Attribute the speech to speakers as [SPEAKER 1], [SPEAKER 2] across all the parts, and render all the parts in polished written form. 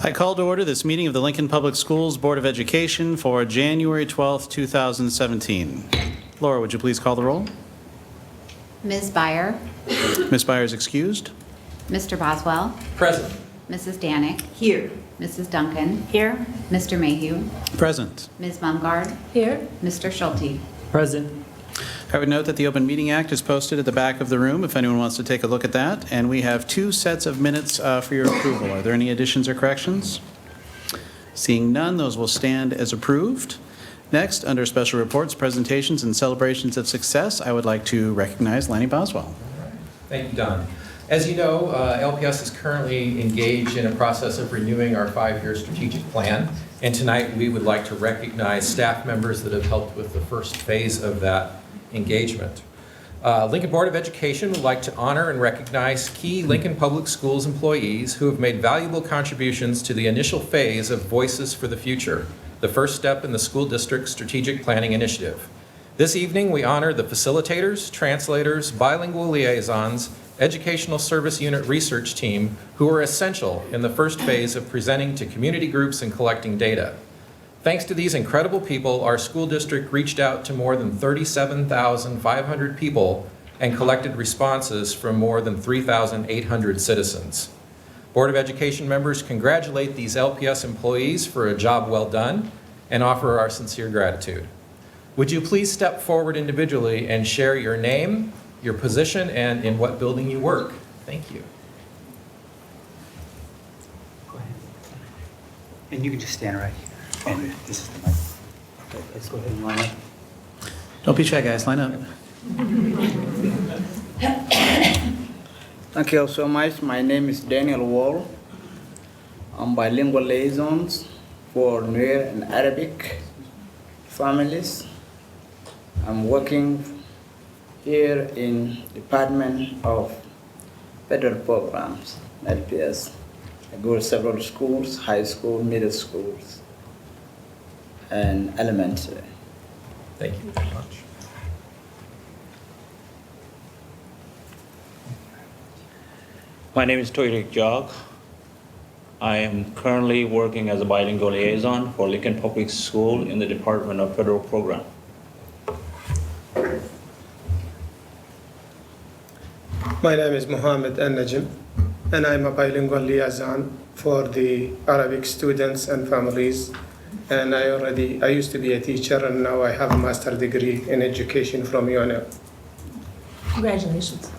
[SPEAKER 1] I call to order this meeting of the Lincoln Public Schools Board of Education for January 12th, 2017. Laura, would you please call the roll?
[SPEAKER 2] Ms. Byer.
[SPEAKER 1] Ms. Byer is excused.
[SPEAKER 2] Mr. Boswell.
[SPEAKER 3] Present.
[SPEAKER 2] Mrs. Danick.
[SPEAKER 4] Here.
[SPEAKER 2] Mrs. Duncan.
[SPEAKER 4] Here.
[SPEAKER 2] Mr. Mayhew.
[SPEAKER 1] Present.
[SPEAKER 2] Ms. Mumgard.
[SPEAKER 4] Here.
[SPEAKER 2] Mr. Schulte.
[SPEAKER 3] Present.
[SPEAKER 1] I would note that the Open Meeting Act is posted at the back of the room if anyone wants to take a look at that, and we have 2 sets of minutes for your approval. Are there any additions or corrections? Seeing none, those will stand as approved. Next, under special reports, presentations, and celebrations of success, I would like to recognize Lanny Boswell.
[SPEAKER 3] Thank you, Don. As you know, LPS is currently engaged in a process of renewing our 5-year strategic plan, and tonight we would like to recognize staff members that have helped with the first phase of that engagement. Lincoln Board of Education would like to honor and recognize key Lincoln Public Schools employees who have made valuable contributions to the initial phase of Voices for the Future, the first step in the school district's strategic planning initiative. This evening, we honor the facilitators, translators, bilingual liaisons, educational service unit research team who were essential in the first phase of presenting to community groups and collecting data. Thanks to these incredible people, our school district reached out to more than 37,500 people and collected responses from more than 3,800 citizens. Board of Education members congratulate these LPS employees for a job well done and offer our sincere gratitude. Would you please step forward individually and share your name, your position, and in what building you work? Thank you.
[SPEAKER 5] Go ahead. And you can just stand right here. And this is the mic. Okay, let's go ahead and line up.
[SPEAKER 1] Don't be shy, guys. Line up.
[SPEAKER 6] Thank you so much. My name is Daniel Wall. I'm bilingual liaisons for Nuer and Arabic families. I'm working here in Department of Federal Programs, LPS. I go to several schools, high school, middle schools, and elementary.
[SPEAKER 3] Thank you very much.
[SPEAKER 7] My name is Toirik Jog. I am currently working as a bilingual liaison for Lincoln Public School in the Department of Federal Program.
[SPEAKER 8] My name is Mohammed Al-Najm, and I'm a bilingual liaison for the Arabic students and families. And I used to be a teacher, and now I have a master's degree in education from UNL.
[SPEAKER 4] Congratulations.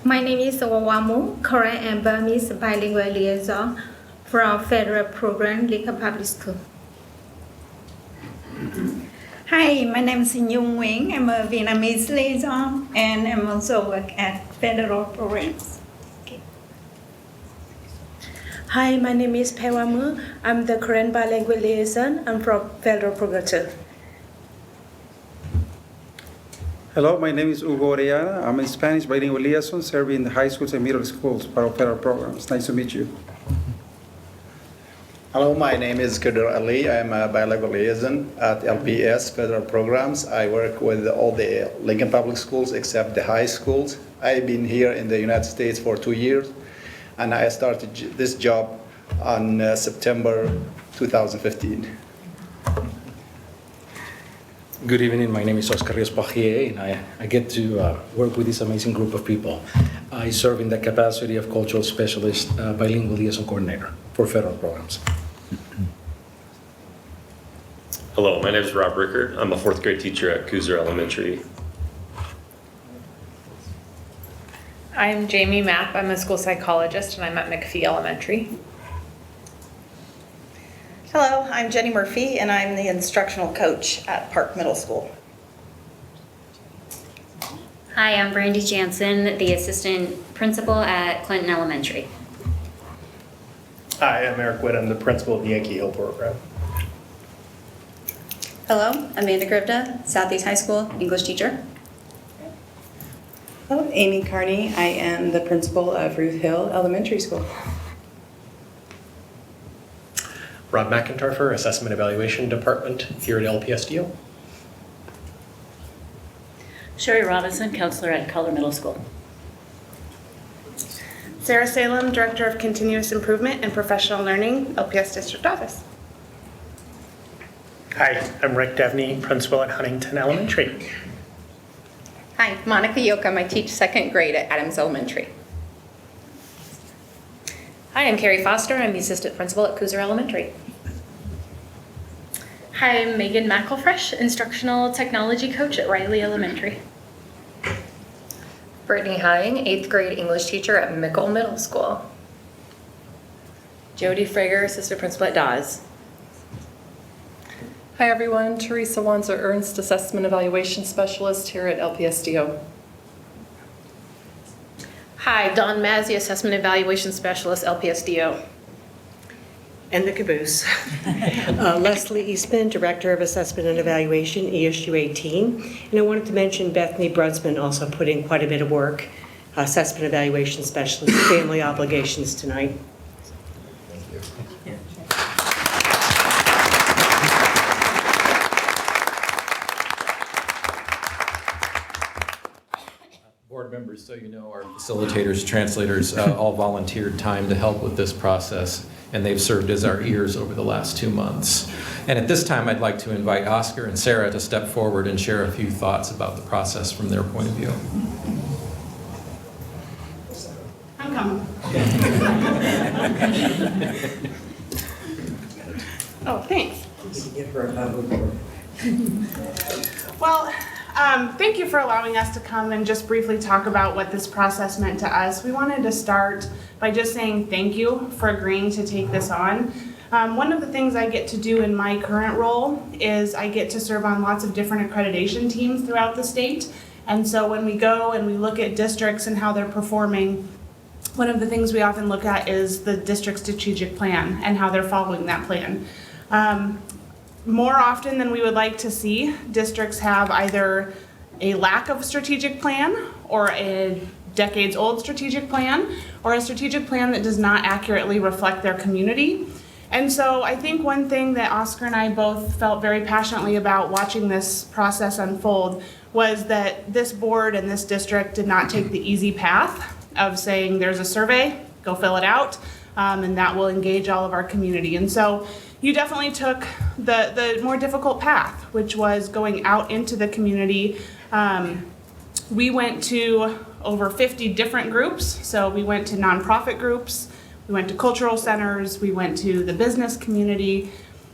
[SPEAKER 9] My name is Wawamu, Korean and Burmese bilingual liaison from Federal Program, Lincoln Public School.
[SPEAKER 10] Hi, my name is Nhung Nguyen. I'm a Vietnamese liaison, and I'm also work at Federal Programs. Okay.
[SPEAKER 4] Hi, my name is Pewamu. I'm the Korean bilingual liaison. I'm from Federal Program too.
[SPEAKER 11] Hello, my name is Hugo Orellana. I'm a Spanish bilingual liaison serving the high schools and middle schools part of federal programs. Nice to meet you.
[SPEAKER 12] Hello, my name is Kadir Ali. I'm a bilingual liaison at LPS Federal Programs. I work with all the Lincoln Public Schools except the high schools. I've been here in the United States for 2 years, and I started this job on September 2015.
[SPEAKER 13] Good evening, my name is Oscar Rios-Pajier, and I get to work with this amazing group of people. I serve in the capacity of cultural specialist, bilingual liaison coordinator for federal programs.
[SPEAKER 14] Hello, my name is Rob Rickard. I'm a 4th grade teacher at Cooser Elementary.
[SPEAKER 15] I'm Jamie Mapp. I'm a school psychologist, and I'm at McPhee Elementary.
[SPEAKER 16] Hello, I'm Jenny Murphy, and I'm the instructional coach at Park Middle School.
[SPEAKER 17] Hi, I'm Brandy Jansen, the assistant principal at Clinton Elementary.
[SPEAKER 18] Hi, I'm Eric Witt. I'm the principal of the Yankee Hill program.
[SPEAKER 19] Hello, Amanda Grivda, Southeast High School English teacher.
[SPEAKER 16] Hello, Amy Carney. I am the principal of Ruth Hill Elementary School.
[SPEAKER 18] Rob McIntarfer, Assessment Evaluation Department here at LPSDO.
[SPEAKER 20] Sherry Robinson, counselor at Color Middle School. Sarah Salem, Director of Continuous Improvement and Professional Learning, LPS District Office.
[SPEAKER 21] Hi, I'm Rick Devney, Principal at Huntington Elementary.
[SPEAKER 19] Hi, Monica Yoakum. I teach second grade at Adams Elementary.
[SPEAKER 15] Hi, I'm Carrie Foster. I'm the Assistant Principal at Cooser Elementary.
[SPEAKER 22] Hi, I'm Megan McElfresh, Instructional Technology Coach at Riley Elementary.
[SPEAKER 23] Brittany Hine, 8th grade English teacher at Mickle Middle School.
[SPEAKER 24] Jody Frager, Assistant Principal at Dawes.
[SPEAKER 25] Hi everyone, Teresa Wanzer Ernst, Assessment Evaluation Specialist here at LPSDO.
[SPEAKER 22] Hi, Dawn Mazzi, Assessment Evaluation Specialist, LPSDO.
[SPEAKER 26] And the caboose. Leslie Eastman, Director of Assessment and Evaluation, ESU 18. And I wanted to mention Bethany Brunsman also put in quite a bit of work, Assessment Evaluation Specialist, family obligations tonight.
[SPEAKER 3] Board members, so you know, our facilitators, translators, all volunteered time to help with this process, and they've served as our ears over the last 2 months. And at this time, I'd like to invite Oscar and Sarah to step forward and share a few thoughts about the process from their point of view.
[SPEAKER 20] I'm coming. Oh, thanks. Well, thank you for allowing us to come and just briefly talk about what this process meant to us. We wanted to start by just saying thank you for agreeing to take this on. One of the things I get to do in my current role is I get to serve on lots of different accreditation teams throughout the state. And so when we go and we look at districts and how they're performing, one of the things we often look at is the district strategic plan and how they're following that plan. More often than we would like to see, districts have either a lack of strategic plan or a decades-old strategic plan or a strategic plan that does not accurately reflect their community. And so I think one thing that Oscar and I both felt very passionately about watching this process unfold was that this board and this district did not take the easy path of saying there's a survey, go fill it out, and that will engage all of our community. And so you definitely took the more difficult path, which was going out into the community. We went to over 50 different groups. So we went to nonprofit groups, we went to cultural centers, we went to the business community.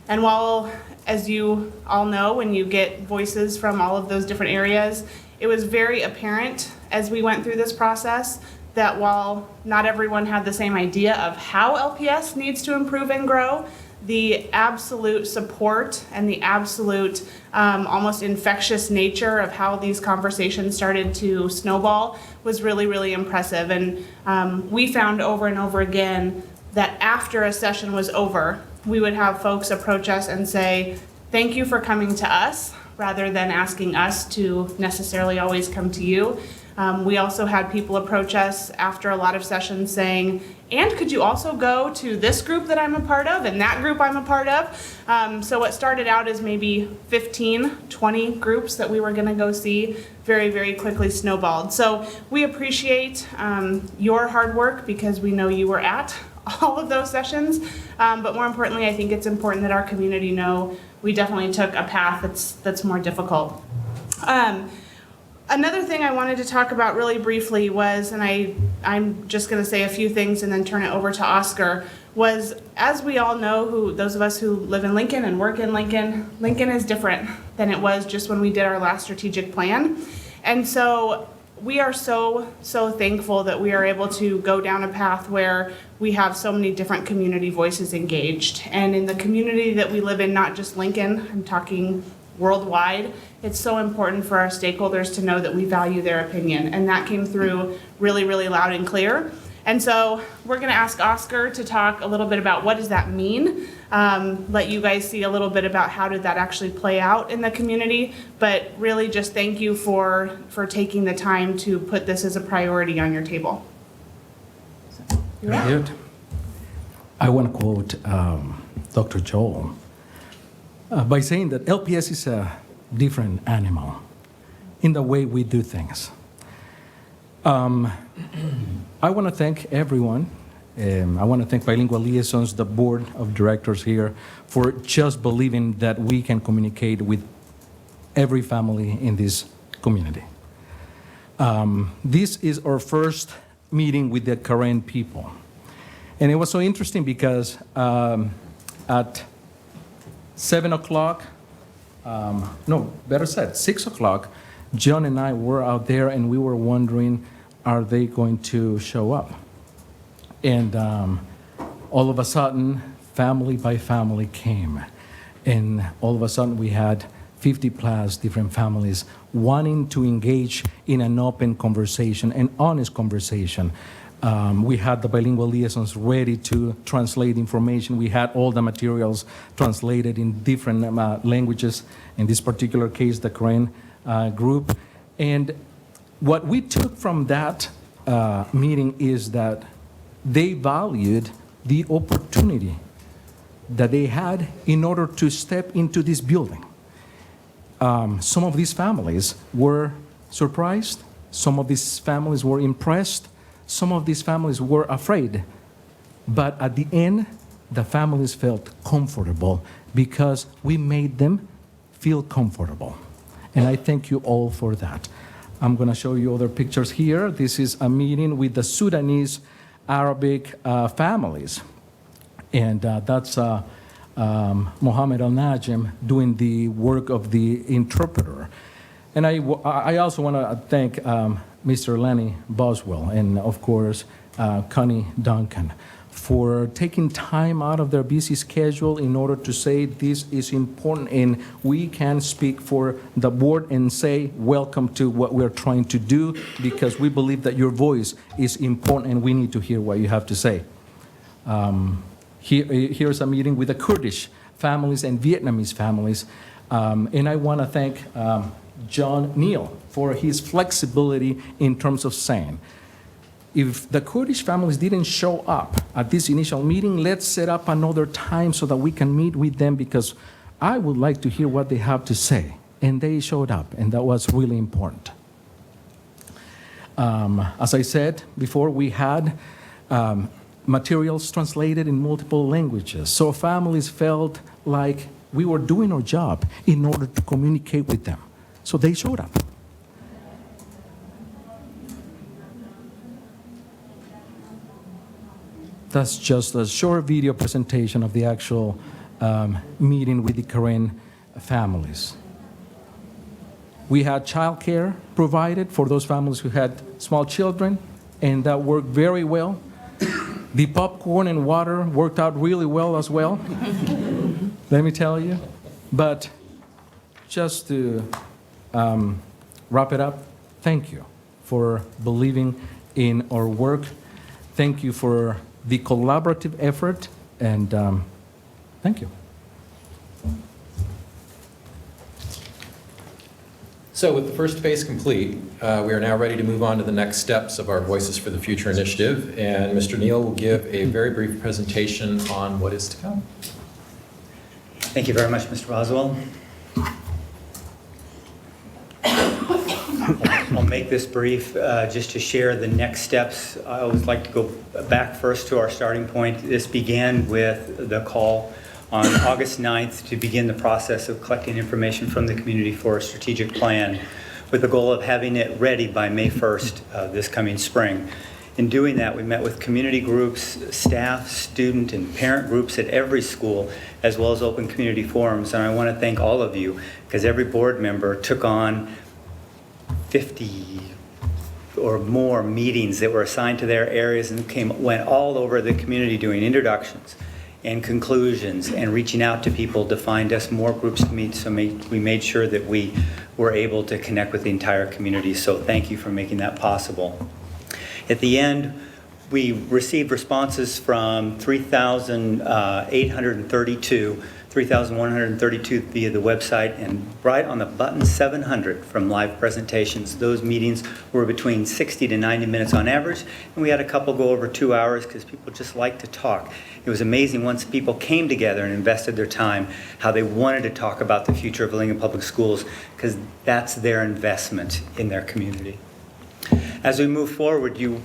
[SPEAKER 20] And while, as you all know, when you get voices from all of those different areas, it was very apparent as we went through this process that while not everyone had the same idea of how LPS needs to improve and grow, the absolute support and the absolute almost infectious nature of how these conversations started to snowball was really, really impressive. And we found over and over again that after a session was over, we would have folks approach us and say, thank you for coming to us, rather than asking us to necessarily always come to you. We also had people approach us after a lot of sessions saying, and could you also go to this group that I'm a part of and that group I'm a part of? So what started out as maybe 15, 20 groups that we were gonna go see very, very quickly snowballed. So we appreciate your hard work because we know you were at all of those sessions. But more importantly, I think it's important that our community know we definitely took a path that's more difficult. Another thing I wanted to talk about really briefly was, and I'm just going to say a few things and then turn it over to Oscar, was as we all know, those of us who live in Lincoln and work in Lincoln, Lincoln is different than it was just when we did our last strategic plan. And so we are so thankful that we are able to go down a path where we have so many different community voices engaged. And in the community that we live in, not just Lincoln, I'm talking worldwide, it's so important for our stakeholders to know that we value their opinion. And that came through really, really loud and clear. And so we're going to ask Oscar to talk a little bit about what does that mean, let you guys see a little bit about how did that actually play out in the community, but really just thank you for taking the time to put this as a priority on your table.
[SPEAKER 27] Right. I want to quote Dr. Joel by saying that LPS is a different animal in the way we do things. I want to thank everyone. I want to thank Bilingual Liaisons, the board of directors here, for just believing that we can communicate with every family in this community. This is our first meeting with the Karen people. And it was so interesting because at 7 o'clock, no, better said, 6 o'clock, John and I were out there and we were wondering, are they going to show up? And all of a sudden, family by family came. And all of a sudden, we had 50 plus different families wanting to engage in an open conversation, an honest conversation. We had the bilingual liaisons ready to translate information. We had all the materials translated in different languages, in this particular case, the Korean group. And what we took from that meeting is that they valued the opportunity that they had in order to step into this building. Some of these families were surprised. Some of these families were impressed. Some of these families were afraid. But at the end, the families felt comfortable because we made them feel comfortable. And I thank you all for that. I'm going to show you other pictures here. This is a meeting with the Sudanese Arabic families. And that's Mohammed Al-Najim doing the work of the interpreter. And I also want to thank Mr. Lenny Boswell and, of course, Connie Duncan for taking time out of their busy schedule in order to say this is important and we can speak for the board and say welcome to what we're trying to do because we believe that your voice is important and we need to hear what you have to say. Here's a meeting with the Kurdish families and Vietnamese families. And I want to thank John Neal for his flexibility in terms of saying, if the Kurdish families didn't show up at this initial meeting, let's set up another time so that we can meet with them because I would like to hear what they have to say. And they showed up, and that was really important. As I said before, we had materials translated in multiple languages. So families felt like we were doing our job in order to communicate with them. So they showed up. That's just a short video presentation of the actual meeting with the Korean families. We had childcare provided for those families who had small children, and that worked very well. The popcorn and water worked out really well as well, let me tell you. But just to wrap it up, thank you for believing in our work. Thank you for the collaborative effort, and thank you.
[SPEAKER 3] So with the first phase complete, we are now ready to move on to the next steps of our Voices for the Future initiative, and Mr. Neal will give a very brief presentation on what is to come.
[SPEAKER 1] Thank you very much, Mr. Boswell. I'll make this brief just to share the next steps. I always like to go back first to our starting point. This began with the call on August 9th to begin the process of collecting information from the community for a strategic plan with the goal of having it ready by May 1st this coming spring. In doing that, we met with community groups, staff, student, and parent groups at every school, as well as open community forums. And I want to thank all of you because every board member took on 50 or more meetings that were assigned to their areas and went all over the community doing introductions and conclusions and reaching out to people to find us more groups to meet. So we made sure that we were able to connect with the entire community. So thank you for making that possible. At the end, we received responses from 3,132 via the website, and right on the button 700 from live presentations. Those meetings were between 60 to 90 minutes on average, and we had a couple go over 2 hours because people just like to talk. It was amazing once people came together and invested their time, how they wanted to talk about the future of Lincoln Public Schools, because that's their investment in their community. As we move forward, you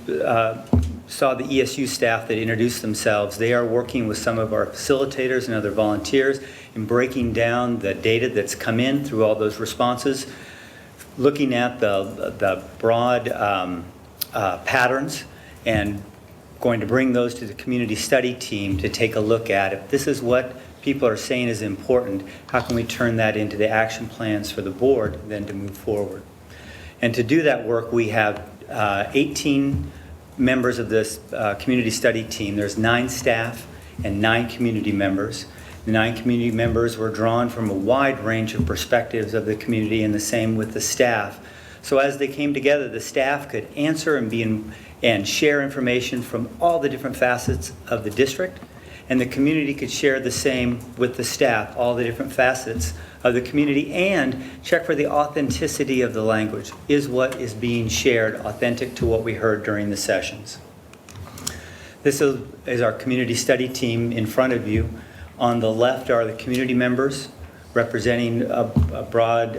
[SPEAKER 1] saw the ESU staff that introduced themselves. They are working with some of our facilitators and other volunteers in breaking down the data that's come in through all those responses, looking at the broad patterns, and going to bring those to the community study team to take a look at. If this is what people are saying is important, how can we turn that into the action plans for the board then to move forward? And to do that work, we have 18 members of this community study team. There's 9 staff and 9 community members. The 9 community members were drawn from a wide range of perspectives of the community, and the same with the staff. So as they came together, the staff could answer and share information from all the different facets of the district, and the community could share the same with the staff, all the different facets of the community, and check for the authenticity of the language. Is what is being shared authentic to what we heard during the sessions? This is our community study team in front of you. On the left are the community members representing a broad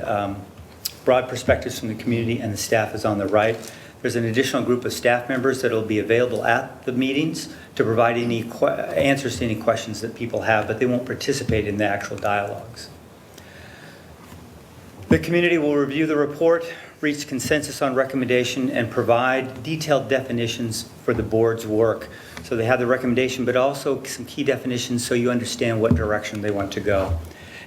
[SPEAKER 1] perspectives from the community, and the staff is on the right. There's an additional group of staff members that will be available at the meetings to provide any answers to any questions that people have, but they won't participate in the actual dialogues. The community will review the report, reach consensus on recommendation, and provide detailed definitions for the board's work. So they have the recommendation, but also some key definitions so you understand what direction they want to go.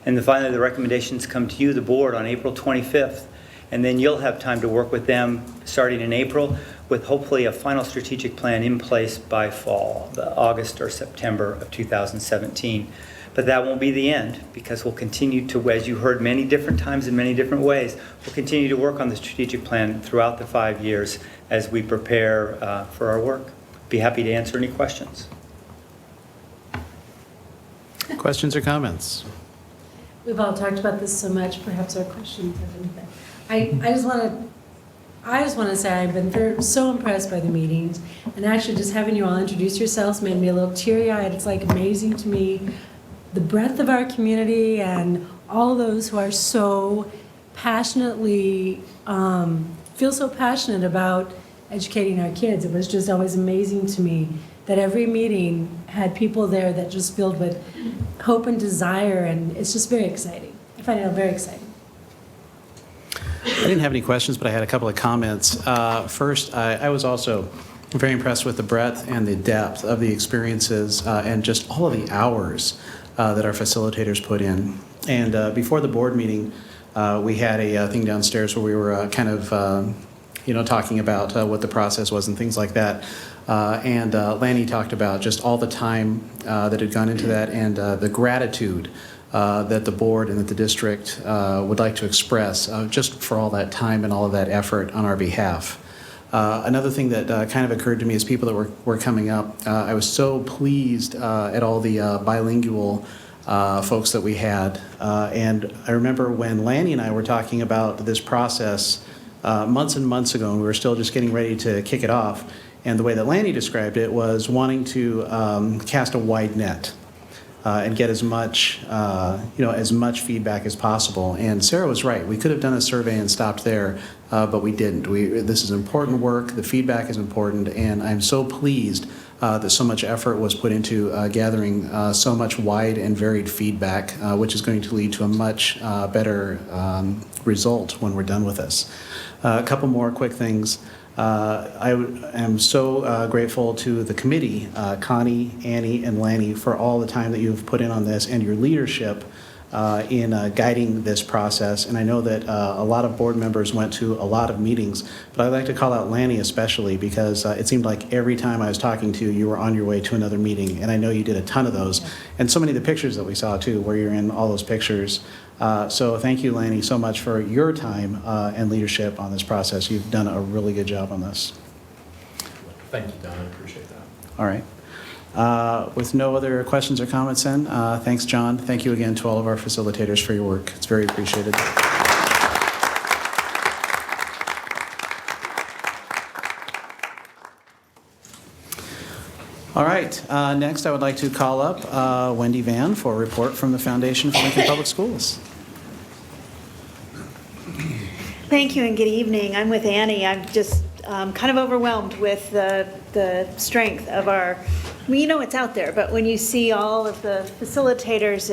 [SPEAKER 1] And then finally, the recommendations come to you, the board, on April 25th. And then you'll have time to work with them starting in April, with hopefully a final strategic plan in place by fall, August or September of 2017. But that won't be the end, because we'll continue to, as you heard many different times in many different ways, we'll continue to work on the strategic plan throughout the 5 years as we prepare for our work. Be happy to answer any questions.
[SPEAKER 2] Questions or comments?
[SPEAKER 5] We've all talked about this so much, perhaps our questions have been. I just want to say I've been so impressed by the meetings, and actually just having you all introduce yourselves made me a little teary-eyed. It's like amazing to me, the breadth of our community and all those who are so passionately, feel so passionate about educating our kids. It was just always amazing to me that every meeting had people there that just filled with hope and desire, and it's just very exciting. I find it very exciting.
[SPEAKER 2] I didn't have any questions, but I had a couple of comments. First, I was also very impressed with the breadth and the depth of the experiences and just all of the hours that our facilitators put in. And before the board meeting, we had a thing downstairs where we were kind of talking about what the process was and things like that. And Lanny talked about just all the time that had gone into that, and the gratitude that the board and that the district would like to express just for all that time and all of that effort on our behalf. Another thing that kind of occurred to me as people that were coming up, I was so pleased at all the bilingual folks that we had. And I remember when Lanny and I were talking about this process months and months ago, and we were still just getting ready to kick it off. And the way that Lanny described it was wanting to cast a wide net and get as much feedback as possible. And Sarah was right. We could have done a survey and stopped there, but we didn't. This is important work. The feedback is important, and I'm so pleased that so much effort was put into gathering so much wide and varied feedback, which is going to lead to a much better result when we're done with this. A couple more quick things. I am so grateful to the committee, Connie, Annie, and Lanny, for all the time that you've put in on this and your leadership in guiding this process. And I know that a lot of board members went to a lot of meetings, but I'd like to call out Lanny especially, because it seemed like every time I was talking to you, you were on your way to another meeting. And I know you did a ton of those. And so many of the pictures that we saw too, where you're in all those pictures. So thank you, Lanny, so much for your time and leadership on this process. You've done a really good job on this.
[SPEAKER 3] Thank you, Don. I appreciate that.
[SPEAKER 2] All right. With no other questions or comments then, thanks, John. Thank you again to all of our facilitators for your work. It's very appreciated. All right. Next, I would like to call up Wendy Van for a report from the Foundation for Lincoln Public Schools.
[SPEAKER 6] Thank you and good evening. I'm with Annie. I'm just
[SPEAKER 4] kind of overwhelmed with the strength of our, it's out there, but when you see all of the facilitators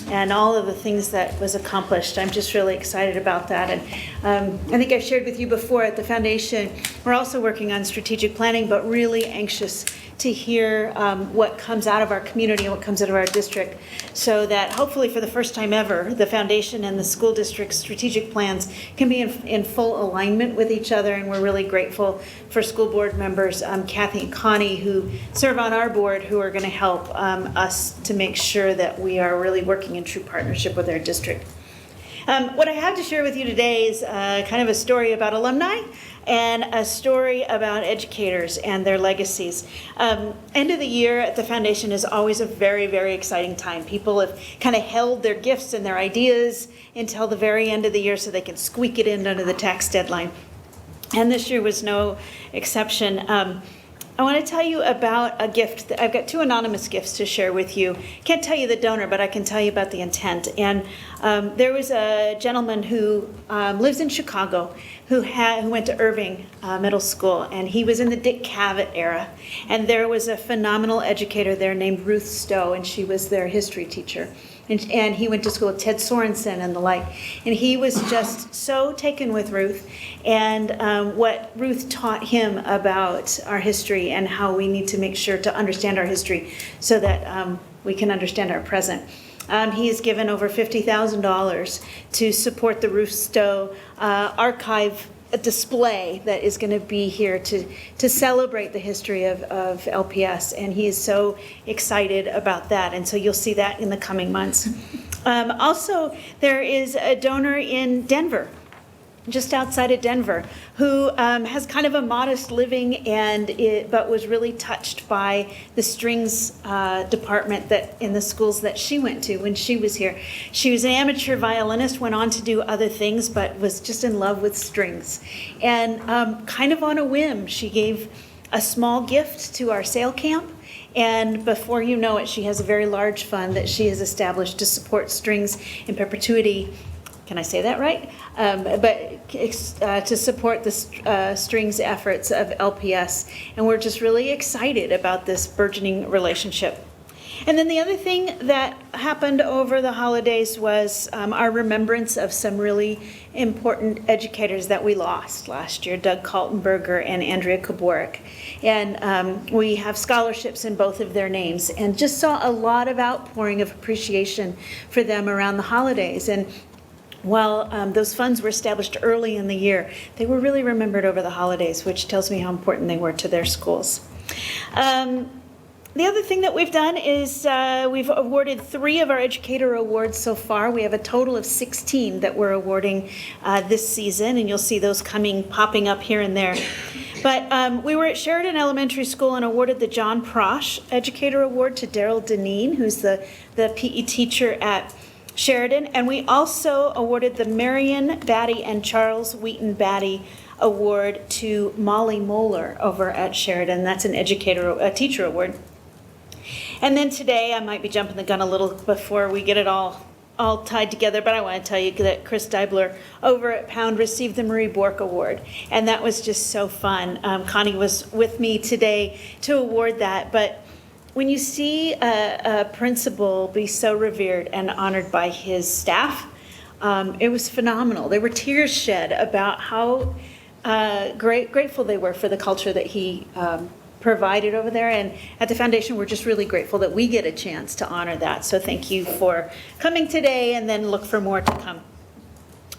[SPEAKER 4] and all of the things that was accomplished, I'm just really excited about that. And I think I've shared with you before at the foundation, we're also working on strategic planning, but really anxious to hear what comes out of our community and what comes out of our district, so that hopefully for the first time ever, the foundation and the school district's strategic plans can be in full alignment with each other. And we're really grateful for school board members, Kathy and Connie, who serve on our board, who are going to help us to make sure that we are really working in true partnership with our district. What I have to share with you today is kind of a story about alumni and a story about educators and their legacies. End of the year at the foundation is always a very, very exciting time. People have kind of held their gifts and their ideas until the very end of the year so they can squeak it in under the tax deadline. And this year was no exception. I want to tell you about a gift. I've got 2 anonymous gifts to share with you. Can't tell you the donor, but I can tell you about the intent. And there was a gentleman who lives in Chicago who went to Irving Middle School, and he was in the Dick Cavett era. And there was a phenomenal educator there named Ruth Stowe, and she was their history teacher. And he went to school with Ted Sorensen and the like. And he was just so taken with Ruth and what Ruth taught him about our history and how we need to make sure to understand our history so that we can understand our present. He has given over $50,000 to support the Ruth Stowe archive display that is going to be here to celebrate the history of LPS, and he is so excited about that, and so you'll see that in the coming months. Also, there is a donor in Denver, just outside of Denver, who has kind of a modest living but was really touched by the strings department that in the schools that she went to when she was here. She was an amateur violinist, went on to do other things, but was just in love with strings. And kind of on a whim, she gave a small gift to our sale camp. And before you know it, she has a very large fund that she has established to support strings in perpetuity. Can I say that right? To support the strings efforts of LPS. And we're just really excited about this burgeoning relationship. And then the other thing that happened over the holidays was our remembrance of some really important educators that we lost last year, Doug Kaltenberger and Andrea Kaborik. And we have scholarships in both of their names, and just saw a lot of outpouring of appreciation for them around the holidays. And while those funds were established early in the year, they were really remembered over the holidays, which tells me how important they were to their schools. The other thing that we've done is we've awarded 3 of our educator awards so far. We have a total of 16 that we're awarding this season, and you'll see those popping up here and there. But we were at Sheridan Elementary School and awarded the John Prosh Educator Award to Daryl Deneen, who's the PE teacher at Sheridan, and we also awarded the Marion Batty and Charles Wheaton Batty Award to Molly Moeller over at Sheridan. That's a teacher award. And then today, I might be jumping the gun a little before we get it all tied together, but I want to tell you that Chris Deibler over at Pound received the Marie Bork Award, and that was just so fun. Connie was with me today to award that, but when you see a principal be so revered and honored by his staff, it was phenomenal. There were tears shed about how grateful they were for the culture that he provided over there. And at the foundation, we're just really grateful that we get a chance to honor that. So thank you for coming today, and then look for more to come.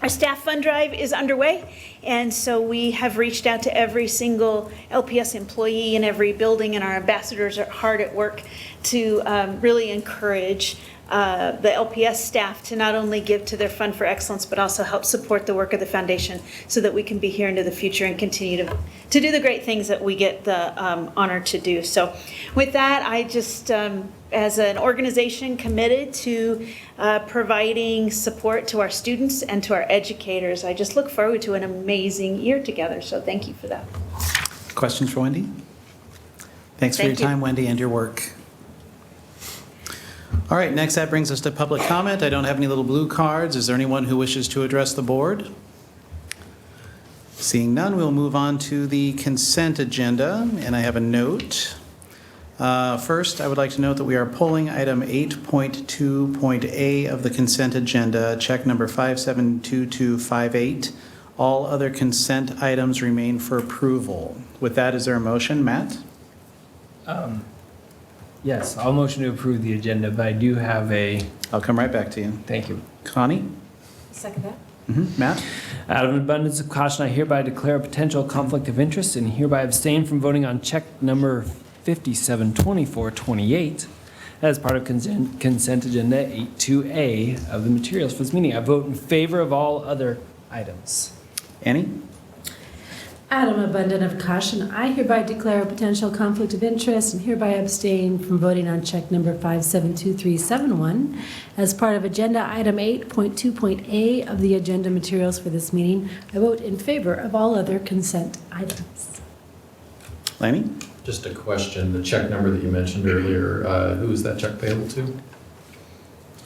[SPEAKER 4] Our staff fund drive is underway, and so we have reached out to every single LPS employee in every building, and our ambassadors are hard at work to really encourage the LPS staff to not only give to their Fund for Excellence, but also help support the work of the foundation so that we can be here into the future and continue to do the great things that we get the honor to do. So with that, I just, as an organization committed to providing support to our students and to our educators, I just look forward to an amazing year together. So thank you for that.
[SPEAKER 2] Questions for Wendy? Thanks for your time, Wendy, and your work. All right, next that brings us to public comment. I don't have any little blue cards. Is there anyone who wishes to address the board? Seeing none, we'll move on to the consent agenda, and I have a note. First, I would like to note that we are pulling item 8.2.A of the consent agenda, check number 572258. All other consent items remain for approval. With that, is there a motion? Matt?
[SPEAKER 6] Yes, I'll motion to approve the agenda, but I do have a...
[SPEAKER 2] I'll come right back to you.
[SPEAKER 6] Thank you.
[SPEAKER 2] Connie?
[SPEAKER 5] Second that.
[SPEAKER 2] Matt?
[SPEAKER 6] Out of an abundance of caution, I hereby declare a potential conflict of interest and hereby abstain from voting on check number 572428 as part of consent agenda 82A of the materials for this meeting. I vote in favor of all other items.
[SPEAKER 2] Annie?
[SPEAKER 5] Out of an abundance of caution, I hereby declare a potential conflict of interest and hereby abstain from voting on check number 572371 as part of agenda item 8.2.A of the agenda materials for this meeting. I vote in favor of all other consent items.
[SPEAKER 2] Laney?
[SPEAKER 3] Just a question, the check number that you mentioned earlier, who is that check payable to?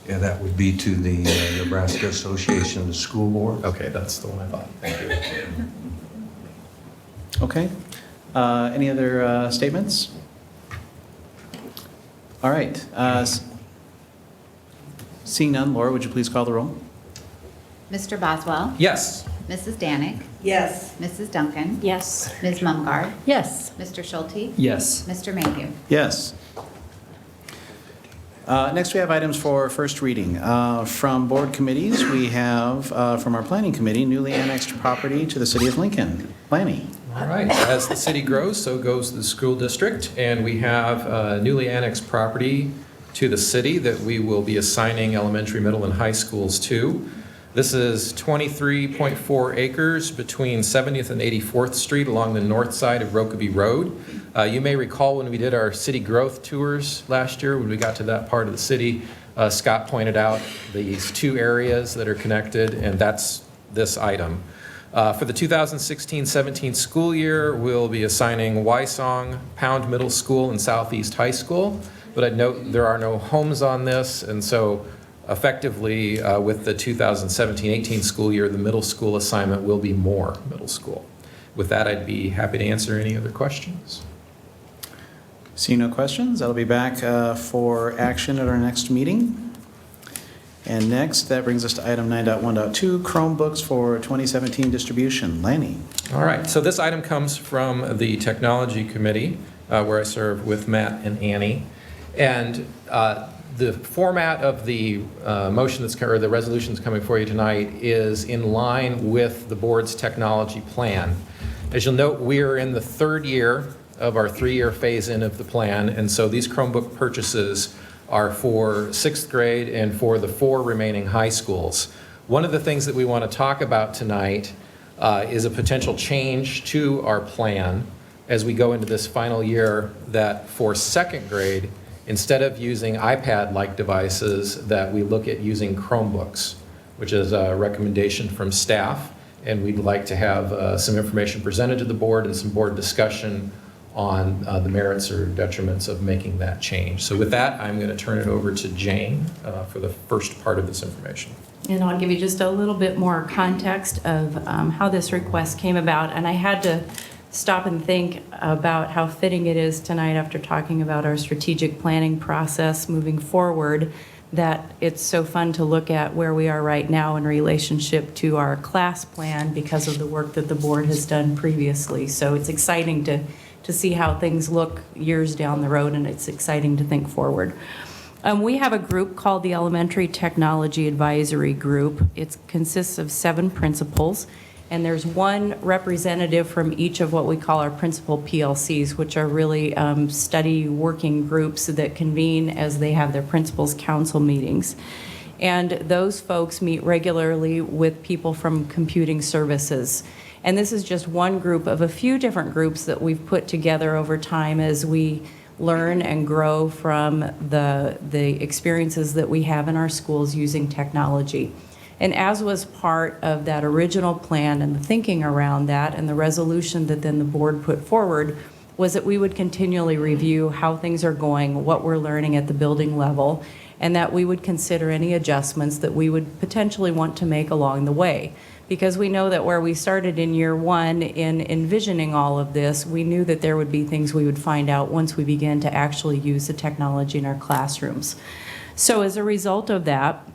[SPEAKER 7] Yeah, that would be to the Nebraska Association of the School Board.
[SPEAKER 3] Okay, that's the one I thought. Thank you.
[SPEAKER 2] Okay. Any other statements? All right. Seeing none, Laura, would you please call the roll?
[SPEAKER 8] Mr. Boswell?
[SPEAKER 3] Yes.
[SPEAKER 8] Mrs. Danick?
[SPEAKER 26] Yes.
[SPEAKER 8] Mrs. Duncan?
[SPEAKER 5] Yes.
[SPEAKER 8] Ms. Mumgarde?
[SPEAKER 5] Yes.
[SPEAKER 8] Mr. Schulte?
[SPEAKER 6] Yes.
[SPEAKER 8] Mr. Mayhew?
[SPEAKER 2] Yes. Next, we have items for first reading. From board committees, we have, from our planning committee, newly annexed property to the city of Lincoln. Planning.
[SPEAKER 3] All right, as the city grows, so goes the school district, and we have newly annexed property to the city that we will be assigning elementary, middle, and high schools to. This is 23.4 acres between 70th and 84th Street along the north side of Rokeby Road. You may recall when we did our city growth tours last year, when we got to that part of the city, Scott pointed out these two areas that are connected, and that's this item. For the 2016-17 school year, we'll be assigning Wysong, Pound Middle School, and Southeast High School. But I'd note there are no homes on this, and so effectively, with the 2017-18 school year, the middle school assignment will be Moore Middle School. With that, I'd be happy to answer any other questions.
[SPEAKER 2] Seeing no questions, I'll be back for action at our next meeting. And next, that brings us to item 9.1.2, Chromebooks for 2017 distribution. Lanny.
[SPEAKER 3] All right, so this item comes from the Technology Committee, where I serve with Matt and Annie. And the format of the motion that's, or the resolution that's coming for you tonight is in line with the board's technology plan. As you'll note, we are in the third year of our 3-year phase-in of the plan, and so these Chromebook purchases are for 6th grade and for the 4 remaining high schools. One of the things that we want to talk about tonight is a potential change to our plan as we go into this final year, that for 2nd grade, instead of using iPad-like devices, that we look at using Chromebooks, which is a recommendation from staff, and we'd like to have some information presented to the board and some board discussion on the merits or detriments of making that change. So with that, I'm going to turn it over to Jane for the first part of this information.
[SPEAKER 9] And I'll give you just a little bit more context of how this request came about. And I had to stop and think about how fitting it is tonight after talking about our strategic planning process moving forward, that it's so fun to look at where we are right now in relationship to our class plan because of the work that the board has done previously. So it's exciting to see how things look years down the road, and it's exciting to think forward. We have a group called the Elementary Technology Advisory Group. It consists of 7 principals, and there's 1 representative from each of what we call our principal PLCs, which are really study working groups that convene as they have their principals council meetings. And those folks meet regularly with people from computing services. And this is just one group of a few different groups that we've put together over time as we learn and grow from the experiences that we have in our schools using technology. And as was part of that original plan and the thinking around that and the resolution that then the board put forward was that we would continually review how things are going, what we're learning at the building level, and that we would consider any adjustments that we would potentially want to make along the way. because we know that where we started in year one in envisioning all of this, we knew that there would be things we would find out once we began to actually use the technology in our classrooms. So as a result of that,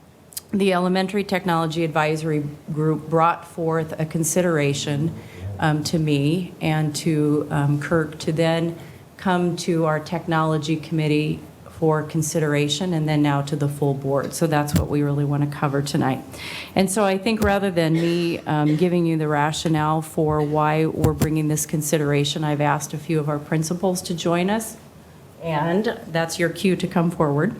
[SPEAKER 9] the Elementary Technology Advisory Group brought forth a consideration to me and to Kirk to then come to our technology committee for consideration, and then now to the full board. So that's what we really want to cover tonight. And so I think rather than me giving you the rationale for why we're bringing this consideration, I've asked a few of our principals to join us, and that's your cue to come forward.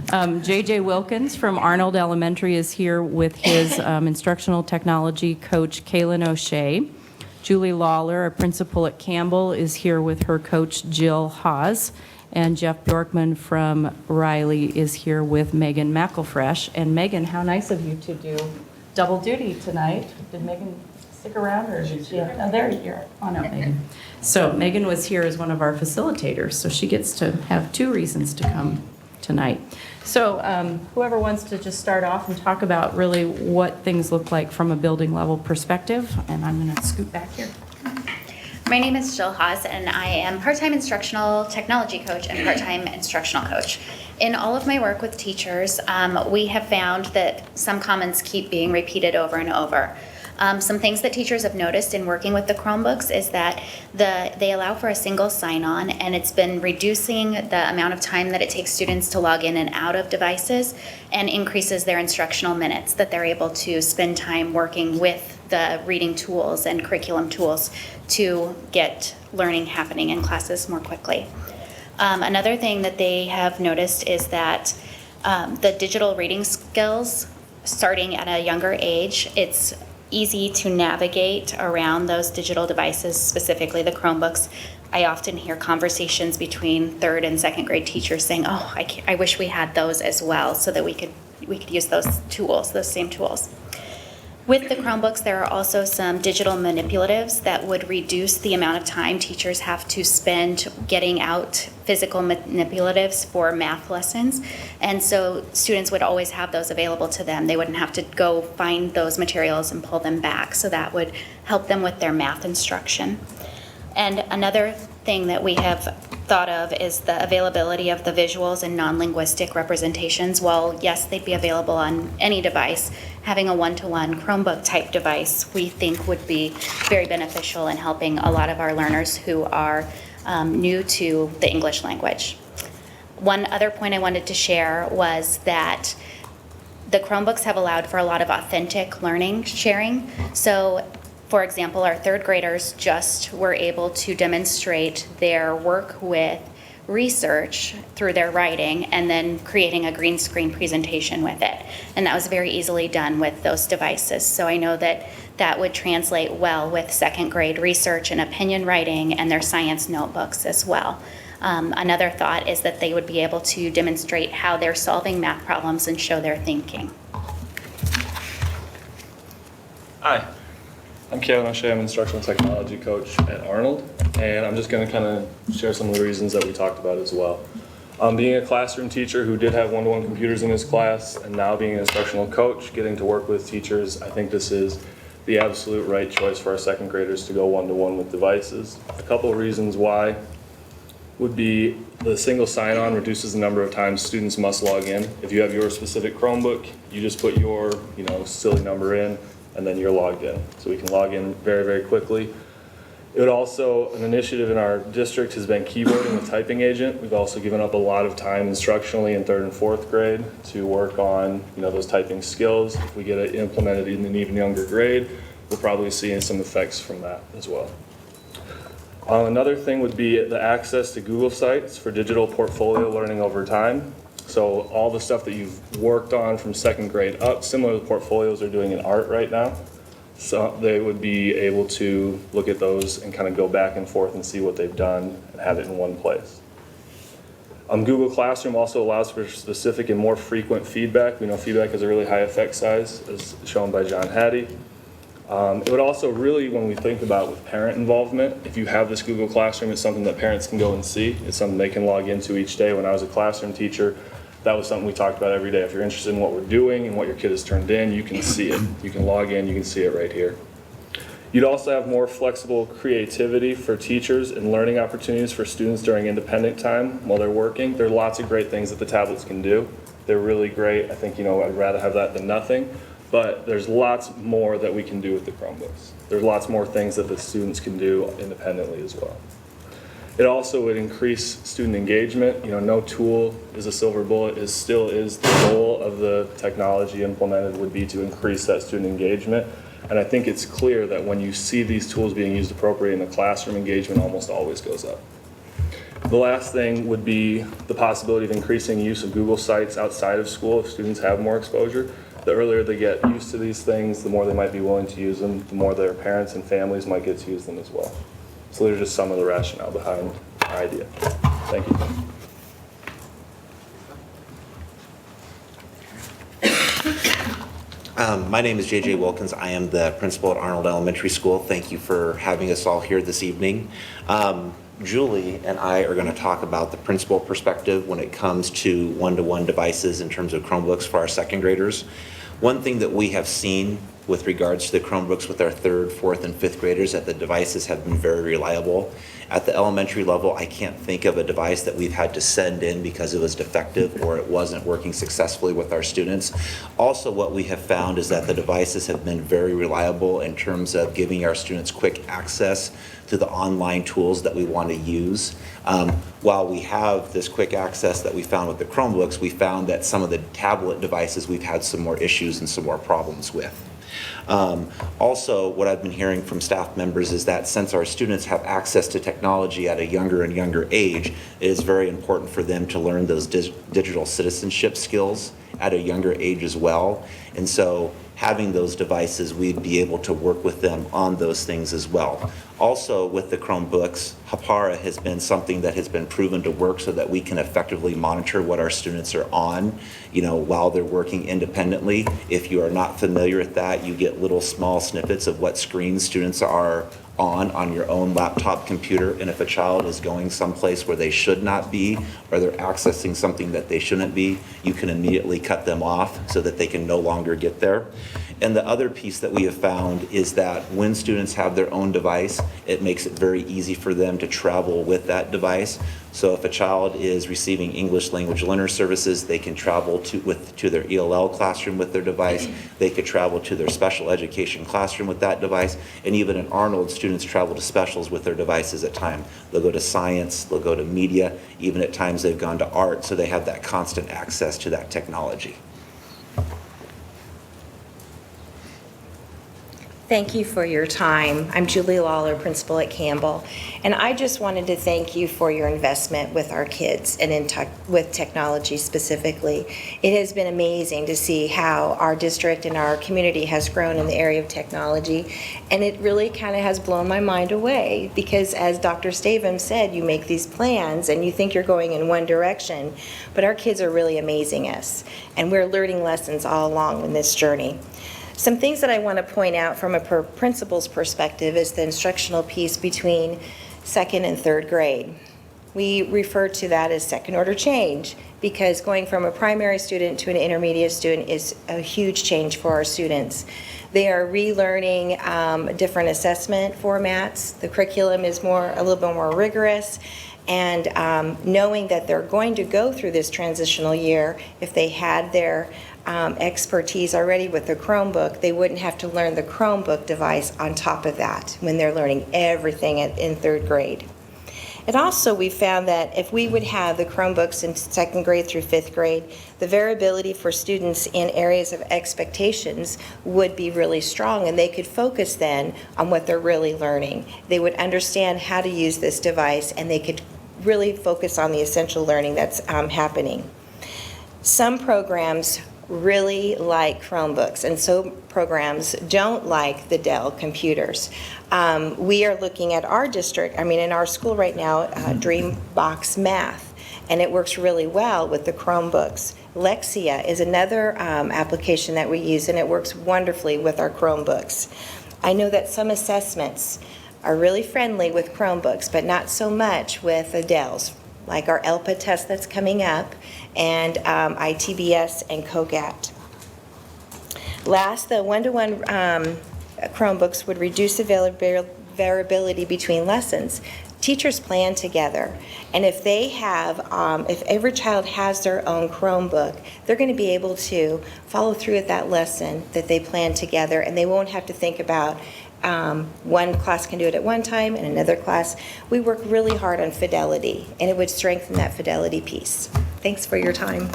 [SPEAKER 9] J.J. Wilkins from Arnold Elementary is here with his instructional technology coach, Kaylin O'Shea. Julie Lawler, a principal at Campbell, is here with her coach, Jill Haas. And Jeff Bjorkman from Riley is here with Megan McElfresh. And Megan, how nice of you to do double duty tonight. Did Megan stick around, or did she? Oh, there you are. On up, Megan. So Megan was here as one of our facilitators, so she gets to have two reasons to come tonight. So whoever wants to just start off and talk about really what things look like from a building level perspective, and I'm going to scoot back here.
[SPEAKER 23] My name is Jill Haas, and I am part-time instructional technology coach and part-time instructional coach. In all of my work with teachers, we have found that some comments keep being repeated over and over. Some things that teachers have noticed in working with the Chromebooks is that they allow for a single sign-on, and it's been reducing the amount of time that it takes students to log in and out of devices, and increases their instructional minutes that they're able to spend time working with the reading tools and curriculum tools to get learning happening in classes more quickly. Another thing that they have noticed is that the digital reading skills, starting at a younger age, it's easy to navigate around those digital devices, specifically the Chromebooks. I often hear conversations between third and second grade teachers saying, "Oh, I wish we had those as well, so that we could use those tools, those same tools." With the Chromebooks, there are also some digital manipulatives that would reduce the amount of time teachers have to spend getting out physical manipulatives for math lessons. And so students would always have those available to them. They wouldn't have to go find those materials and pull them back. So that would help them with their math instruction. And another thing that we have thought of is the availability of the visuals and non-linguistic representations. While yes, they'd be available on any device, having a one-to-one Chromebook type device we think would be very beneficial in helping a lot of our learners who are new to the English language. One other point I wanted to share was that the Chromebooks have allowed for a lot of authentic learning sharing. So for example, our third graders just were able to demonstrate their work with research through their writing and then creating a green screen presentation with it. And that was very easily done with those devices. So I know that that would translate well with second grade research and opinion writing and their science notebooks as well. Another thought is that they would be able to demonstrate how they're solving math problems and show their thinking.
[SPEAKER 10] Hi. I'm Kaylin O'Shea, I'm an instructional technology coach at Arnold, and I'm just going to kind of share some of the reasons that we talked about as well. Being a classroom teacher who did have one-to-one computers in his class, and now being an instructional coach, getting to work with teachers, I think this is the absolute right choice for our second graders to go one-to-one with devices. A couple of reasons why would be the single sign-on reduces the number of times students must log in. If you have your specific Chromebook, you just put your silly number in, and then you're logged in. So we can log in very, very quickly. It would also, an initiative in our district has been keyboarding with typing agent. We've also given up a lot of time instructionally in third and fourth grade to work on those typing skills. If we get it implemented in an even younger grade, we'll probably see some effects from that as well. Another thing would be the access to Google Sites for digital portfolio learning over time. So all the stuff that you've worked on from second grade up, similar to the portfolios they're doing in art right now. So they would be able to look at those and kind of go back and forth and see what they've done and have it in one place. Google Classroom also allows for specific and more frequent feedback. We know feedback has a really high effect size, as shown by John Hattie. It would also really, when we think about with parent involvement, if you have this Google Classroom, it's something that parents can go and see. It's something they can log into each day. When I was a classroom teacher, that was something we talked about every day. If you're interested in what we're doing and what your kid has turned in, you can see it. You can log in, you can see it right here. You'd also have more flexible creativity for teachers and learning opportunities for students during independent time while they're working. There are lots of great things that the tablets can do. They're really great. I think, I'd rather have that than nothing. But there's lots more that we can do with the Chromebooks. There's lots more things that the students can do independently as well. It also would increase student engagement. No tool is a silver bullet. It still is the goal of the technology implemented would be to increase that student engagement. And I think it's clear that when you see these tools being used appropriately in the classroom, engagement almost always goes up. The last thing would be the possibility of increasing use of Google Sites outside of school if students have more exposure. The earlier they get used to these things, the more they might be willing to use them, the more their parents and families might get to use them as well. So there's just some of the rationale behind our idea. Thank you.
[SPEAKER 11] My name is J.J. Wilkins. I am the principal at Arnold Elementary School. Thank you for having us all here this evening. Julie and I are going to talk about the principal perspective when it comes to one-to-one devices in terms of Chromebooks for our second graders. One thing that we have seen with regards to the Chromebooks with our third, fourth, and fifth graders that the devices have been very reliable. At the elementary level, I can't think of a device that we've had to send in because it was defective or it wasn't working successfully with our students. Also, what we have found is that the devices have been very reliable in terms of giving our students quick access to the online tools that we want to use. While we have this quick access that we found with the Chromebooks, we found that some of the tablet devices we've had some more issues and some more problems with. Also, what I've been hearing from staff members is that since our students have access to technology at a younger and younger age, it is very important for them to learn those digital citizenship skills at a younger age as well. And so having those devices, we'd be able to work with them on those things as well. Also, with the Chromebooks, Hapara has been something that has been proven to work so that we can effectively monitor what our students are on, while they're working independently. If you are not familiar with that, you get little small snippets of what screens students are on your own laptop computer, and if a child is going someplace where they should not be or they're accessing something that they shouldn't be, you can immediately cut them off so that they can no longer get there. And the other piece that we have found is that when students have their own device, it makes it very easy for them to travel with that device. So if a child is receiving English language learner services, they can travel to their ELL classroom with their device. They could travel to their special education classroom with that device. And even in Arnold, students travel to specials with their devices at times. They'll go to science, they'll go to media, even at times they've gone to art, so they have that constant access to that technology.
[SPEAKER 12] Thank you for your time. I'm Julie Lawler, principal at Campbell, and I just wanted to thank you for your investment with our kids and with technology specifically. It has been amazing to see how our district and our community has grown in the area of technology, and it really kind of has blown my mind away because, as Dr. Stavum said, you make these plans and you think you're going in one direction, but our kids are really amazing us, and we're learning lessons all along in this journey. Some things that I want to point out from a principal's perspective is the instructional piece between second and third grade. We refer to that as second order change because going from a primary student to an intermediate student is a huge change for our students. They are relearning different assessment formats. The curriculum is a little bit more rigorous. And knowing that they're going to go through this transitional year, if they had their expertise already with the Chromebook, they wouldn't have to learn the Chromebook device on top of that when they're learning everything in third grade. And also we found that if we would have the Chromebooks in second grade through fifth grade, the variability for students in areas of expectations would be really strong, and they could focus then on what they're really learning. They would understand how to use this device, and they could really focus on the essential learning that's happening. Some programs really like Chromebooks, and some programs don't like the Dell computers. We are looking at our district, in our school right now, Dreambox Math, and it works really well with the Chromebooks. Lexia is another application that we use, and it works wonderfully with our Chromebooks. I know that some assessments are really friendly with Chromebooks, but not so much with the Dells, like our ELPA test that's coming up, and ITBS and COGAT. Last, the one-to-one Chromebooks would reduce variability between lessons. Teachers plan together, and if they have, if every child has their own Chromebook, they're going to be able to follow through with that lesson that they plan together, and they won't have to think about one class can do it at one time and another class. We work really hard on fidelity, and it would strengthen that fidelity piece. Thanks for your time.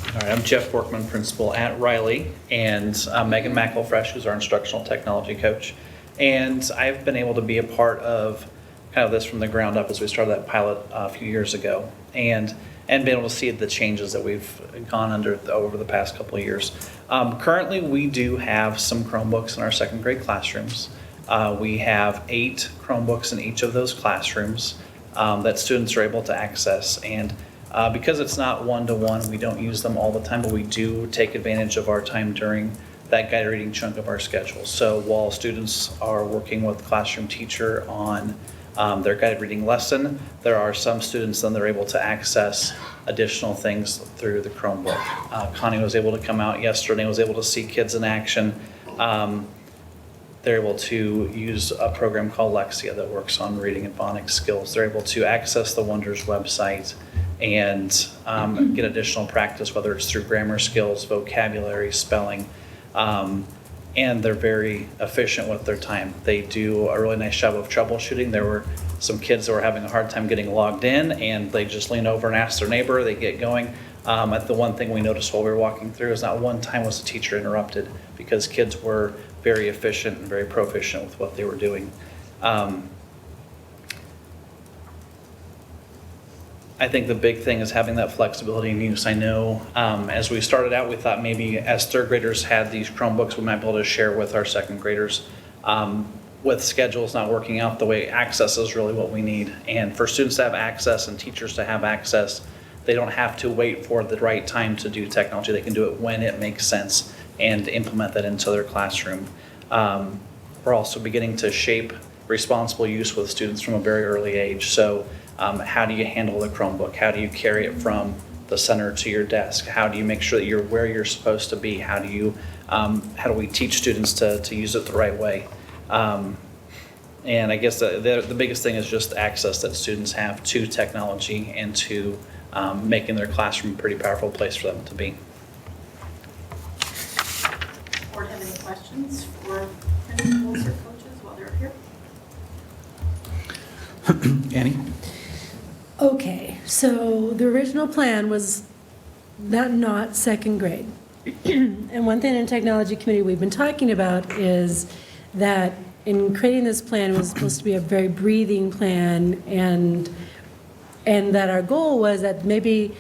[SPEAKER 13] All right, I'm Jeff Workman, principal at Riley, and Megan McElfresh, who's our instructional technology coach. And I've been able to be a part of kind of this from the ground up as we started that pilot a few years ago, and been able to see the changes that we've gone under over the past couple of years. Currently, we do have some Chromebooks in our second grade classrooms. We have 8 Chromebooks in each of those classrooms that students are able to access. And because it's not one-to-one, we don't use them all the time, but we do take advantage of our time during that guided reading chunk of our schedule. So while students are working with classroom teacher on their guided reading lesson, there are some students then they're able to access additional things through the Chromebook. Connie was able to come out yesterday and was able to see kids in action. They're able to use a program called Lexia that works on reading and phonics skills. They're able to access the Wonders website and get additional practice, whether it's through grammar skills, vocabulary, spelling, and they're very efficient with their time. They do a really nice job of troubleshooting. There were some kids that were having a hard time getting logged in, and they just lean over and ask their neighbor, they get going. The one thing we noticed while we were walking through is not one time was the teacher interrupted, because kids were very efficient and very proficient with what they were doing. I think the big thing is having that flexibility in use. I know as we started out, we thought maybe as third graders had these Chromebooks, we might be able to share with our second graders. With schedules not working out the way, access is really what we need. And for students to have access and teachers to have access, they don't have to wait for the right time to do technology. They can do it when it makes sense and implement that into their classroom. We're also beginning to shape responsible use with students from a very early age. So how do you handle the Chromebook? How do you carry it from the center to your desk? How do you make sure that you're where you're supposed to be? How do we teach students to use it the right way? And I guess the biggest thing is just access that students have to technology and to making their classroom a pretty powerful place for them to be.
[SPEAKER 14] Board have any questions for principals or coaches while they're here?
[SPEAKER 2] Annie?
[SPEAKER 5] Okay, so the original plan was not second grade. And one thing in technology committee we've been talking about is that in creating this plan, it was supposed to be a very breathing plan, and that our goal was that maybe,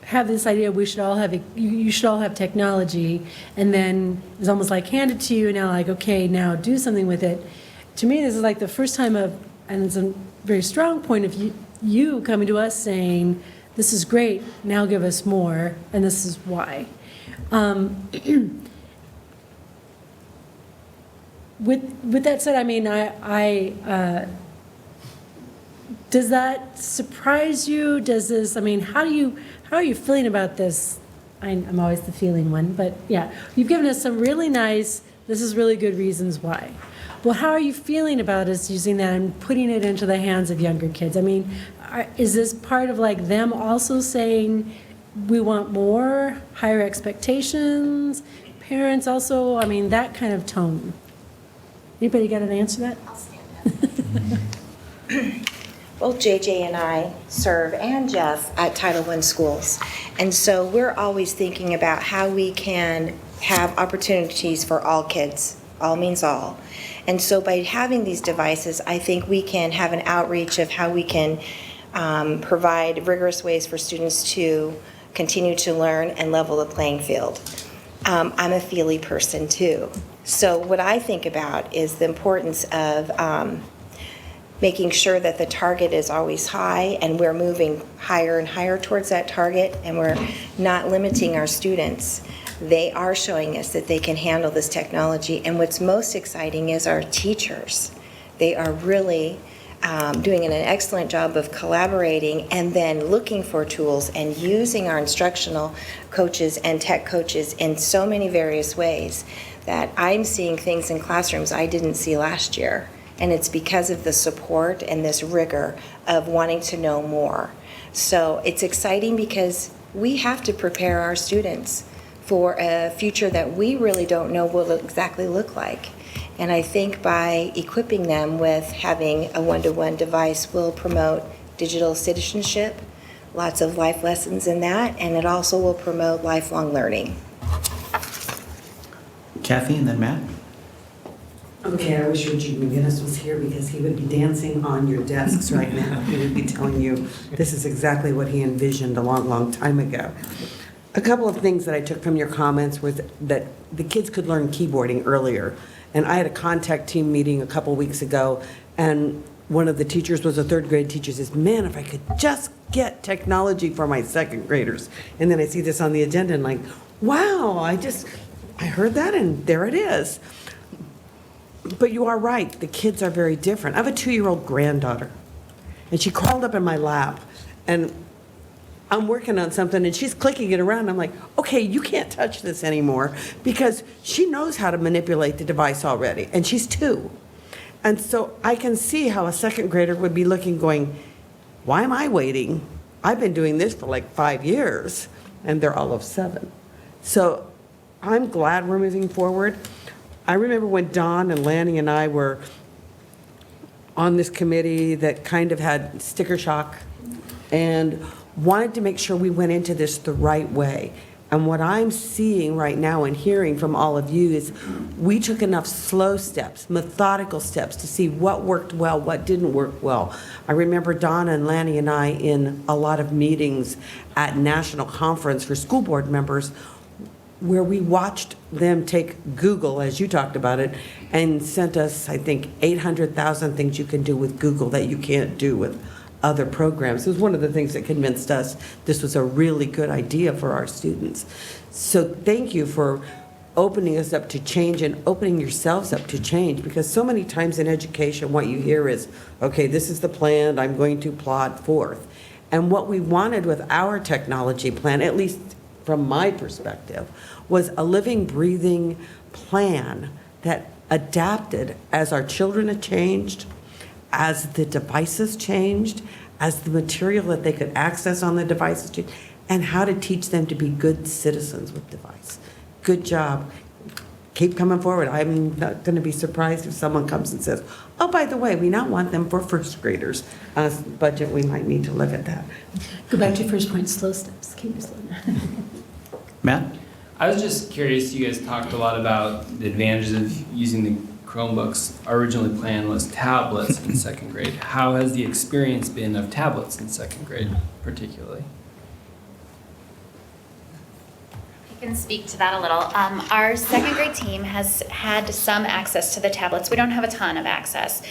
[SPEAKER 5] have this idea we should all have, you should all have technology, and then it's almost like handed to you, and now like, okay, now do something with it. To me, this is like the first time and it's a very strong point of you coming to us saying, this is great, now give us more, and this is why. With that said, I mean, does that surprise you? Does this, I mean, how are you feeling about this? I'm always the feeling one, but yeah, you've given us some really nice, this is really good reasons why. Well, how are you feeling about us using that and putting it into the hands of younger kids? I mean, is this part of like them also saying, we want more, higher expectations, parents also, I mean, that kind of tone? Anybody got an answer to that?
[SPEAKER 12] I'll stand up. Both JJ and I serve, and Jeff, at Title I schools. And so we're always thinking about how we can have opportunities for all kids. All means all. And so by having these devices, I think we can have an outreach of how we can provide rigorous ways for students to continue to learn and level the playing field. I'm a feely person too. So what I think about is the importance of making sure that the target is always high and we're moving higher and higher towards that target, and we're not limiting our students. They are showing us that they can handle this technology. And what's most exciting is our teachers. They are really doing an excellent job of collaborating and then looking for tools and using our instructional coaches and tech coaches in so many various ways that I'm seeing things in classrooms I didn't see last year. And it's because of the support and this rigor of wanting to know more. So it's exciting because we have to prepare our students for a future that we really don't know what will exactly look like. And I think by equipping them with having a one-to-one device will promote digital citizenship, lots of life lessons in that, and it also will promote lifelong learning.
[SPEAKER 2] Kathy and then Matt.
[SPEAKER 15] Okay, I wish Richard McGinnis was here because he would be dancing on your desks right now. He would be telling you this is exactly what he envisioned a long, long time ago. A couple of things that I took from your comments was that the kids could learn keyboarding earlier. And I had a contact team meeting a couple weeks ago, and one of the teachers was a third grade teacher, says, man, if I could just get technology for my second graders. And then I see this on the agenda and like, wow, I heard that and there it is. But you are right, the kids are very different. I have a 2-year-old granddaughter, and she crawled up in my lap, and I'm working on something, and she's clicking it around. I'm like, okay, you can't touch this anymore, because she knows how to manipulate the device already, and she's 2. And so I can see how a second grader would be looking, going, why am I waiting? I've been doing this for like 5 years, and they're all of 7. So I'm glad we're moving forward. I remember when Don and Lanny and I were on this committee that kind of had sticker shock and wanted to make sure we went into this the right way. And what I'm seeing right now and hearing from all of you is we took enough slow steps, methodical steps to see what worked well, what didn't work well. I remember Donna and Lanny and I in a lot of meetings at national conference for school board members where we watched them take Google, as you talked about it, and sent us, I think, 800,000 things you can do with Google that you can't do with other programs. It was one of the things that convinced us this was a really good idea for our students. So thank you for opening us up to change and opening yourselves up to change, because so many times in education what you hear is, okay, this is the plan, I'm going to plot forth. And what we wanted with our technology plan, at least from my perspective, was a living, breathing plan that adapted as our children had changed, as the devices changed, as the material that they could access on the devices changed, and how to teach them to be good citizens with device. Good job. Keep coming forward. I'm not going to be surprised if someone comes and says, oh, by the way, we now want them for first graders. Budget, we might need to look at that.
[SPEAKER 5] Go back to your first point, slow steps. Keep it slow.
[SPEAKER 2] Matt?
[SPEAKER 6] I was just curious, you guys talked a lot about the advantages of using the Chromebooks. Our originally plan was tablets in second grade. How has the experience been of tablets in second grade, particularly?
[SPEAKER 23] I can speak to that a little. Our second grade team has had some access to the tablets. We don't have a ton of access.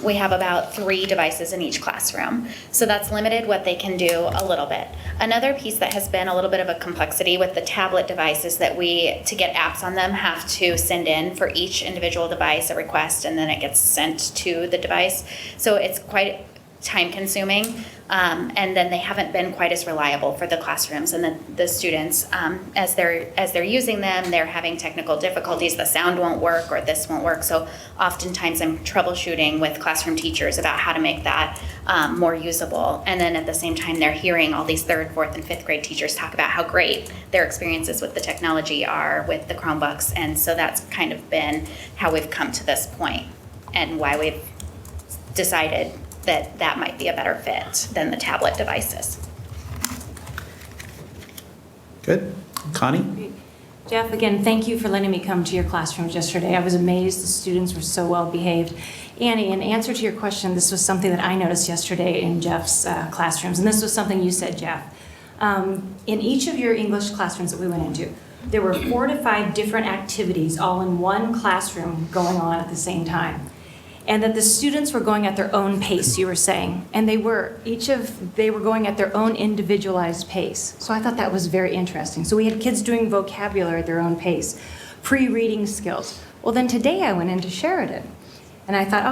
[SPEAKER 23] We have about 3 devices in each classroom. So that's limited what they can do a little bit. Another piece that has been a little bit of a complexity with the tablet devices that we, to get apps on them, have to send in for each individual device a request, and then it gets sent to the device. So it's quite time consuming. And then they haven't been quite as reliable for the classrooms and the students. As they're using them, they're having technical difficulties. The sound won't work or this won't work. So oftentimes I'm troubleshooting with classroom teachers about how to make that more usable. And then at the same time, they're hearing all these 3rd, 4th, and 5th grade teachers talk about how great their experiences with the technology are with the Chromebooks. And so that's kind of been how we've come to this point and why we've decided that that might be a better fit than the tablet devices.
[SPEAKER 2] Good. Connie?
[SPEAKER 16] Jeff, again, thank you for letting me come to your classrooms yesterday. I was amazed the students were so well behaved. Annie, in answer to your question, this was something that I noticed yesterday in Jeff's classrooms, and this was something you said, Jeff. In each of your English classrooms that we went into, there were 4 to 5 different activities all in one classroom going on at the same time. and that the students were going at their own pace, you were saying, and they were going at their own individualized pace. So I thought that was very interesting. So we had kids doing vocabulary at their own pace, pre-reading skills. Well, then today I went into Sheridan, and I thought,